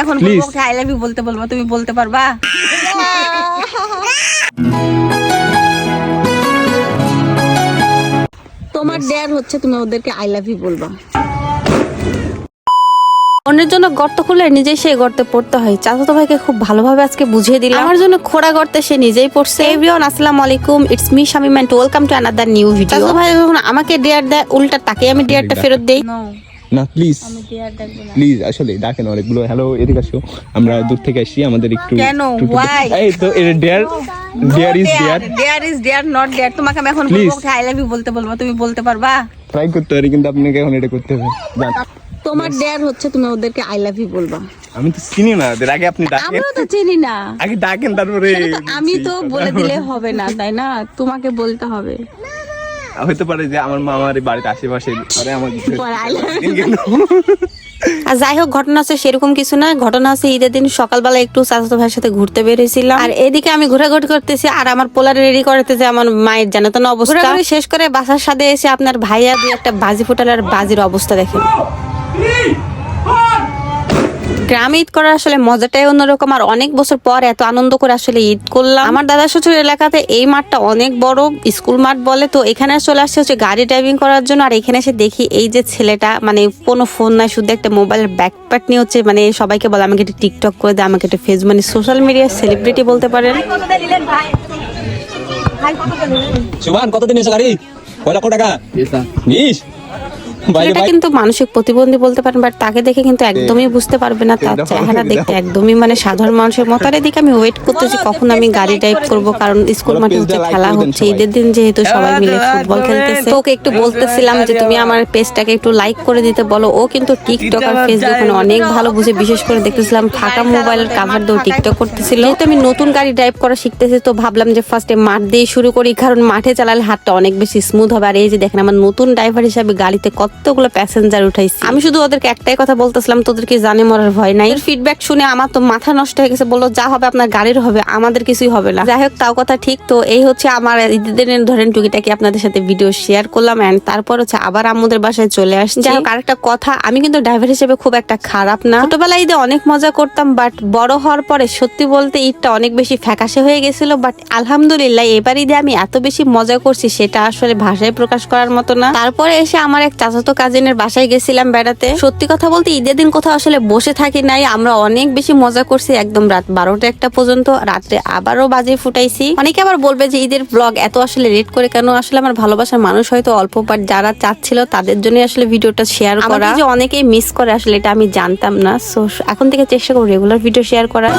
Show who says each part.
Speaker 1: এখন বলবো I love you বলতে বলবো, তুমি বলতে পারবা? তোমার ডেয়ার হচ্ছে তুমি ওদেরকে আই লাভ ইউ বলবা। অন্যের জন্য গর্ত খুলে নিজেই সেই গর্তে পড়তে হয়। চাচাতো ভাইকে খুব ভালোভাবে আজকে বুঝিয়ে দিলাম। আমার জন্য খোঁড়া গর্তে সে নিজেই পড়ছে। এভরিওয়ান আসসালামু আলাইকুম, it's me Shamima and welcome to another new video. চাচাতো ভাই যখন আমাকে ডেয়ার দেয় উল্টা তাকে আমি ডেয়ারটা ফেরত দেই।
Speaker 2: না প্লিজ প্লিজ, আসলে ডাকেন অনেকগুলো। হ্যালো, এদিকে আসো, আমরা দূর থেকে আসি, আমাদের একটু
Speaker 1: কেন ওয়াই
Speaker 2: এই তো dare
Speaker 1: is dare not dare. তোমাকে আমি এখন বলবো আই লাভ ইউ বলতে বলবো, তুমি বলতে পারবা?
Speaker 2: ট্রাই করতে পারি, কিন্তু আপনাকে এখন এটা করতে হবে।
Speaker 1: তোমার ডেয়ার হচ্ছে তুমি ওদেরকে আই লাভ ইউ বলবা।
Speaker 2: আমি তো চিনি না ওদের, আগে আপনি ডাকেন।
Speaker 1: আমরা তো চিনি না,
Speaker 2: আগে ডাকেন তারপরে।
Speaker 1: আমি তো বলে দিলে হবে না, তাই না? তোমাকে বলতে হবে।
Speaker 2: হতে পারে যে আমার মামার বাড়িতে আশেপাশে, আরে আমার
Speaker 1: আর যাই হোক, ঘটনা আছে সেরকম কিছু না। ঘটনা আছে ঈদের দিন সকালবেলা একটু চাচাতো ভাইয়ের সাথে ঘুরতে বেরিয়েছিলাম, আর এদিকে আমি ঘোরাঘুরি করতেছি আর আমার পোলারে রেডি করতেছে আমার মায়ের জানাতো না অবস্থা। শেষ করে বাসার সাথে এসে আপনার ভাইয়া দুই একটা বাজি ফোটালার বাজির অবস্থা দেখেন। গ্রামে ঈদ করার আসলে মজাটাই অন্যরকম। আর অনেক বছর পর এত আনন্দ করে আসলে ঈদ করলাম। আমার দাদা শ্বশুর এলাকাতে এই মাঠটা অনেক বড়, স্কুল মাঠ বলে। তো এখানে চলে আসছে হচ্ছে গাড়ি ড্রাইভিং করার জন্য। আর এখানে এসে দেখি এই যে ছেলেটা, মানে কোনো ফোন নাই, শুধু একটা মোবাইলের ব্যাকপ্যাক নিয়ে হচ্ছে, মানে সবাইকে বলে আমাকে একটা টিকটক করে দেয়, আমাকে একটা ফেস, মানে সোশ্যাল মিডিয়ার সেলিব্রিটি বলতে পারেন।
Speaker 3: সুমান, কতদিন এসে গাড়ি? কয় লক্ষ টাকা? 20।
Speaker 1: এটা কিন্তু মানসিক প্রতিবন্ধী বলতে পারেন, বাট তাকে দেখে কিন্তু একদমই বুঝতে পারবে না। তার চেহারা দেখতে একদমই মানে সাধারণ মানুষের মতো। আর এদিকে আমি ওয়েট করতেছি কখন আমি গাড়ি ড্রাইভ করব, কারণ স্কুল মাঠে হচ্ছে খেলা হচ্ছে ঈদের দিন, যেহেতু সবাই মিলে ফুটবল খেলতেছে। ওকে একটু বলতেছিলাম যে তুমি আমার পেজটাকে একটু লাইক করে দিতে বলো। ও কিন্তু টিকটক আর ফেসবুক অনেক ভালো বুঝে, বিশেষ করে দেখতেছিলাম ফাঁকা মোবাইলের কাভার দিয়ে টিকটক করতেছিল। যেহেতু আমি নতুন গাড়ি ড্রাইভ করা শিখতেছি, তো ভাবলাম যে ফার্স্টে মাঠ দিয়ে শুরু করি, কারণ মাঠে চালালে হাতটা অনেক বেশি স্মুথ হবে। আর এই যে দেখেন, আমার নতুন ড্রাইভার হিসাবে গাড়িতে কতগুলো প্যাসেঞ্জার উঠাইছি। আমি শুধু ওদেরকে একটাই কথা বলতেছিলাম, তোদেরকে জানে মরার ভয় নাই। ফিডব্যাক শুনে আমার তো মাথা নষ্ট হয়ে গেছে। বললো যা হবে আপনার গাড়ির হবে, আমাদের কিছুই হবে না। যাই হোক, তাও কথা ঠিক। তো এই হচ্ছে আমার ঈদের দিনের ধরেন টুকিটাকি আপনাদের সাথে ভিডিও শেয়ার করলাম। এন্ড তারপর হচ্ছে আবার আমাদের বাসায় চলে আসছি। যাই হোক, আরেকটা কথা, আমি কিন্তু ড্রাইভার হিসেবে খুব একটা খারাপ না। ছোটবেলায় ঈদে অনেক মজা করতাম, বাট বড় হওয়ার পরে সত্যি বলতে ঈদটা অনেক বেশি ফ্যাকাশে হয়ে গেছিল। বাট আলহামদুলিল্লাহ এবার ঈদে আমি এত বেশি মজা করছি, সেটা আসলে ভাষায় প্রকাশ করার মতো না। তারপরে এসে আমার এক চাচাতো কাজিনের বাসায় গেছিলাম বেড়াতে। সত্যি কথা বলতে ঈদের দিন কোথাও আসলে বসে থাকি নাই, আমরা অনেক বেশি মজা করছি, একদম রাত 12টা-1টা পর্যন্ত। রাত্রে আবারও বাজি ফুটাইছি। অনেকে আবার বলবে যে ঈদের ব্লগ এত আসলে লেট করে কেন। আসলে আমার ভালোবাসার মানুষ হয়তো অল্প, বাট যারা চাচ্ছিল তাদের জন্য আসলে ভিডিওটা শেয়ার করা। যে অনেকেই মিস করে আসলে এটা আমি জানতাম না। সো এখন থেকে চেষ্টা করব রেগুলার ভিডিও শেয়ার করা।